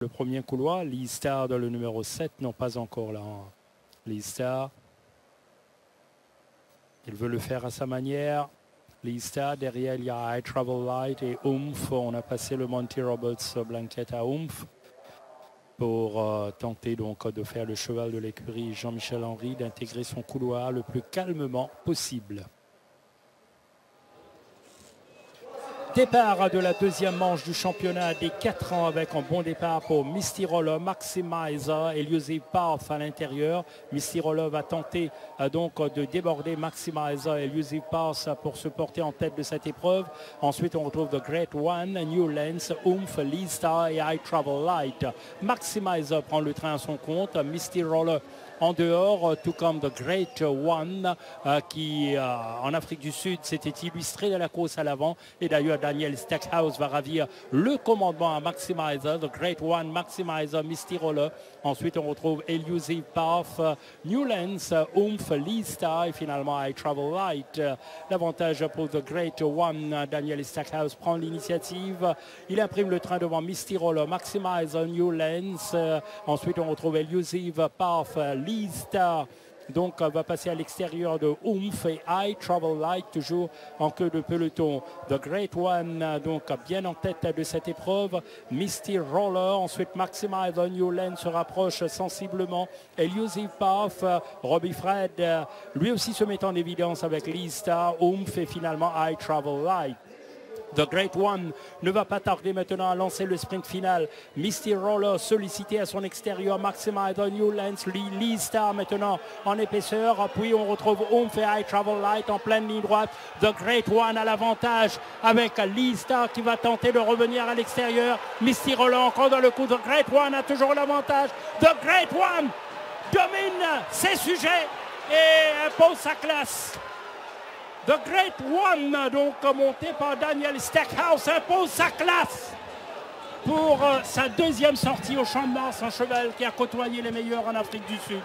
Le premier couloir, Lee Star dans le numéro 7, non pas encore là. Lee Star. Il veut le faire à sa manière. Lee Star, derrière il y a I Travel Light et Oomph. On a passé le Monty Roberts Blanket à Oomph pour tenter donc de faire le cheval de l'écurie Jean-Michel Henry, d'intégrer son couloir le plus calmement possible. Départ de la deuxième manche du championnat des 4 ans avec un bon départ pour Misty Roller, Maximizer et Elusive Path à l'intérieur. Misty Roller va tenter donc de déborder Maximizer et Elusive Path pour se porter en tête de cette épreuve. Ensuite, on retrouve The Great One, New Lens, Oomph, Lee Star et I Travel Light. Maximizer prend le train à son compte. Misty Roller en dehors, tout comme The Great One qui en Afrique du Sud s'était illustré de la course à l'avant. Et d'ailleurs Daniel Stackhouse va ravir le commandement à Maximizer, The Great One, Maximizer, Misty Roller. Ensuite on retrouve Elusive Path, New Lens, Oomph, Lee Star et finalement I Travel Light. L'avantage pour The Great One, Daniel Stackhouse prend l'initiative. Il imprime le train devant Misty Roller, Maximizer, New Lens. Ensuite on retrouve Elusive Path, Lee Star donc va passer à l'extérieur de Oomph et I Travel Light toujours en queue de peloton. The Great One donc bien en tête de cette épreuve. Misty Roller, ensuite Maximizer, New Lens se rapproche sensiblement. Elusive Path, Robbie Fred lui aussi se met en évidence avec Lee Star, Oomph et finalement I Travel Light. The Great One ne va pas tarder maintenant à lancer le sprint final. Misty Roller sollicité à son extérieur. Maximizer, New Lens, Lee Star maintenant en épaisseur. Puis on retrouve Oomph et I Travel Light en pleine ligne droite. The Great One à l'avantage avec Lee Star qui va tenter de revenir à l'extérieur. Misty Roller encore dans le coup. The Great One a toujours l'avantage. The Great One domine ses sujets et impose sa classe. The Great One, donc monté par Daniel Stackhouse, impose sa classe pour sa deuxième sortie au Champ de Mars, un cheval qui a côtoyé les meilleurs en Afrique du Sud.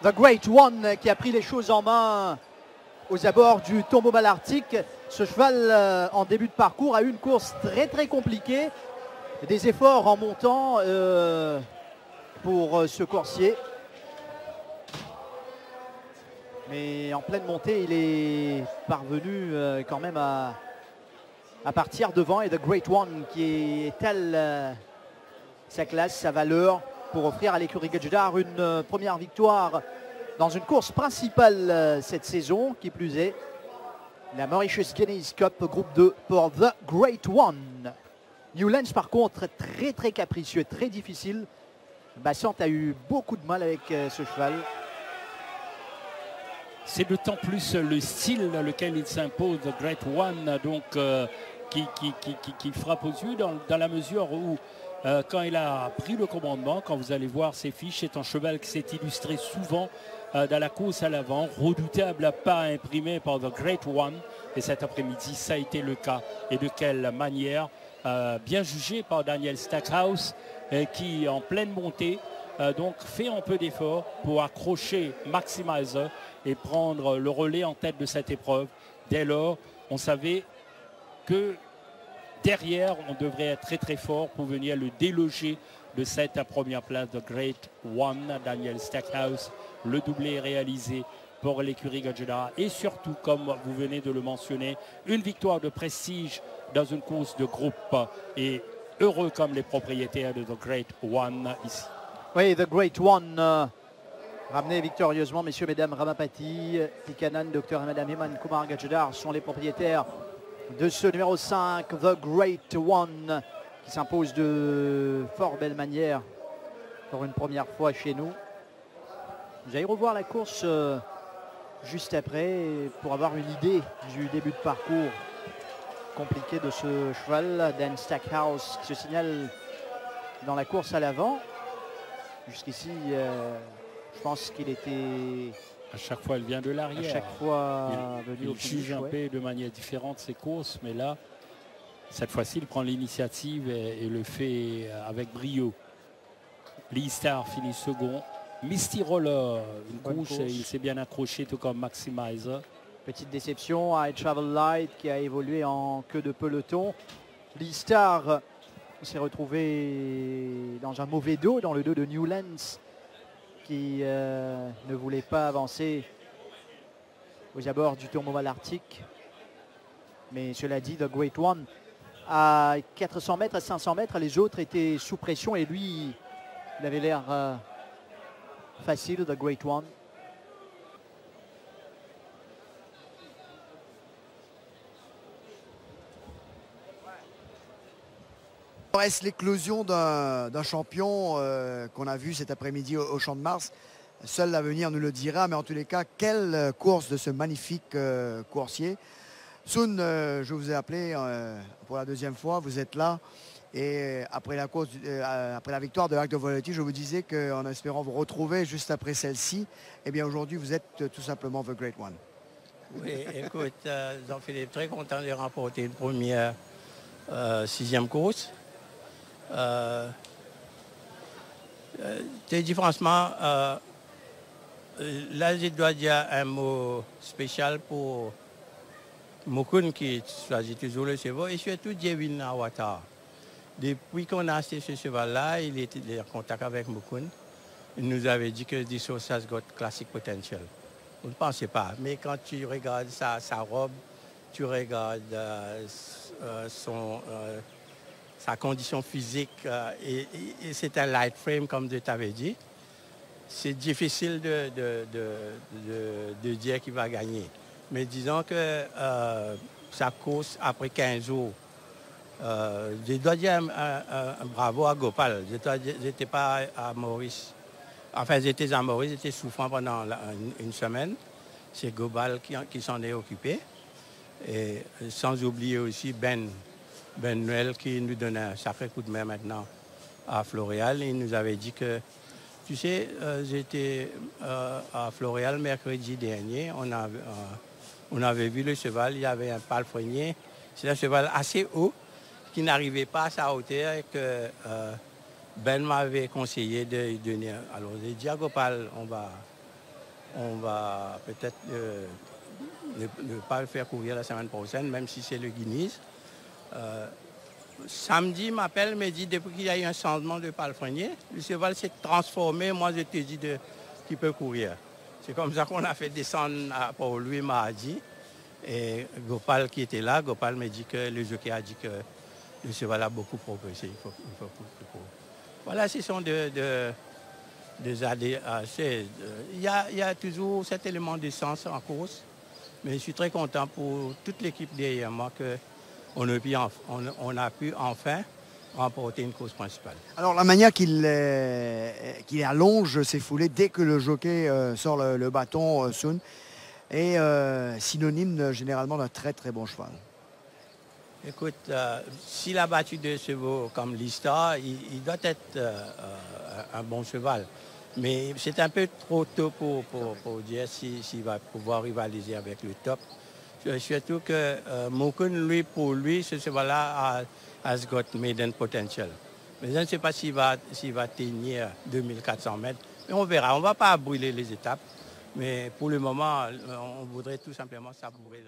The Great One qui a pris les choses en main aux abords du Tombeau Malartic. Ce cheval en début de parcours a eu une course très compliquée. Des efforts en montant pour ce coursier. Mais en pleine montée, il est parvenu quand même à partir devant. Et The Great One qui est telle sa classe, sa valeur pour offrir à l'écurie Gadjedar une première victoire dans une course principale cette saison. Qui plus est, la Mauritius Guineas Cup groupe 2 pour The Great One. New Lens par contre très capricieux, très difficile. Bassant a eu beaucoup de mal avec ce cheval. C'est d'autant plus le style dans lequel il s'impose, The Great One, donc qui frappe aux yeux dans la mesure où quand il a pris le commandement, quand vous allez voir ses fiches, c'est un cheval qui s'est illustré souvent dans la course à l'avant, redoutable à pas imprimé par The Great One. Et cet après-midi, ça a été le cas. Et de quelle manière, bien jugé par Daniel Stackhouse, qui en pleine montée, donc fait un peu d'effort pour accrocher Maximizer et prendre le relais en tête de cette épreuve. Dès lors, on savait que derrière, on devrait être très fort pour venir le déloger de cette première place de Great One. Daniel Stackhouse, le doublé est réalisé pour l'écurie Gadjedar. Et surtout, comme vous venez de le mentionner, une victoire de prestige dans une course de groupe. Et heureux comme les propriétaires de The Great One ici. Oui, The Great One ramené victorieusement, messieurs, mesdames, Ramapati, Tikanan, Dr. et Madame Iman Kumar Gadjedar sont les propriétaires de ce numéro 5, The Great One, qui s'impose de fort belle manière pour une première fois chez nous. Vous allez revoir la course juste après pour avoir une idée du début de parcours compliqué de ce cheval. Dan Stackhouse qui se signale dans la course à l'avant. Jusqu'ici, je pense qu'il était... À chaque fois, elle vient de l'arrière. À chaque fois, il juge un peu de manière différente ses courses, mais là, cette fois-ci, il prend l'initiative et le fait avec brio. Lee Star finit second. Misty Roller, une course, il s'est bien accroché, tout comme Maximizer. Petite déception, I Travel Light qui a évolué en queue de peloton. Lee Star On s'est retrouvé dans un mauvais dos, dans le dos de Newlands, qui ne voulait pas avancer aux abords du tournoi l'Arctique. Mais cela dit, The Great One, à 400 mètres, à 500 mètres, les autres étaient sous pression et lui, il avait l'air facile, The Great One. Reste l'éclosion d'un champion qu'on a vu cet après-midi au Champ de Mars. Seul l'avenir nous le dira, mais en tous les cas, quelle course de ce magnifique coursier. Sun, je vous ai appelé pour la deuxième fois, vous êtes là. Et après la course, après la victoire de Act of Volatility, je vous disais qu'en espérant vous retrouver juste après celle-ci, eh bien aujourd'hui vous êtes tout simplement The Great One. Oui, écoute, Jean-Philippe, très content de remporter une première 6e course. Je dis franchement, là je dois dire un mot spécial pour Moukoun qui choisit toujours le cheval et surtout Jevin Awata. Depuis qu'on a acheté ce cheval-là, il était en contact avec Moukoun. Il nous avait dit que this horse has got classic potential. On ne pensait pas, mais quand tu regardes sa robe, tu regardes sa condition physique et c'est un light frame comme je t'avais dit. C'est difficile de dire qu'il va gagner. Mais disons que sa course après 15 jours, je dois dire un bravo à Gopal. Je n'étais pas à Maurice. Enfin, j'étais à Maurice, j'étais souffrant pendant une semaine. C'est Gopal qui s'en est occupé. Et sans oublier aussi Ben Noël qui nous donne un sacré coup de main maintenant à Floréal. Il nous avait dit que, tu sais, j'étais à Floréal mercredi dernier. On avait vu le cheval, il y avait un palefrenier. C'est un cheval assez haut qui n'arrivait pas à sa hauteur et que Ben m'avait conseillé de donner. Alors j'ai dit à Gopal, on va peut-être ne pas le faire courir la semaine prochaine, même si c'est le Guinness. Samedi, il m'appelle, me dit, depuis qu'il y a eu un changement de palefrenier, le cheval s'est transformé, moi je te dis qu'il peut courir. C'est comme ça qu'on a fait descendre pour lui mardi. Et Gopal qui était là, Gopal me dit que le jockey a dit que le cheval a beaucoup progressé. Il faut plus courir. Voilà, ce sont des ADHC. Il y a toujours cet élément de sens en course. Mais je suis très content pour toute l'équipe derrière moi qu'on a pu enfin remporter une course principale. Alors la manière qu'il allonge ses foulées dès que le jockey sort le bâton, Sun, est synonyme généralement d'un très très bon cheval. Écoute, s'il a battu deux chevaux comme Lista, il doit être un bon cheval. Mais c'est un peu trop tôt pour dire s'il va pouvoir rivaliser avec le top. Surtout que Moukoun, pour lui, ce cheval-là has got maiden potential. Mais je ne sais pas s'il va tenir 2400 mètres. Mais on verra. On ne va pas brûler les étapes. Mais pour le moment, on voudrait tout simplement savourer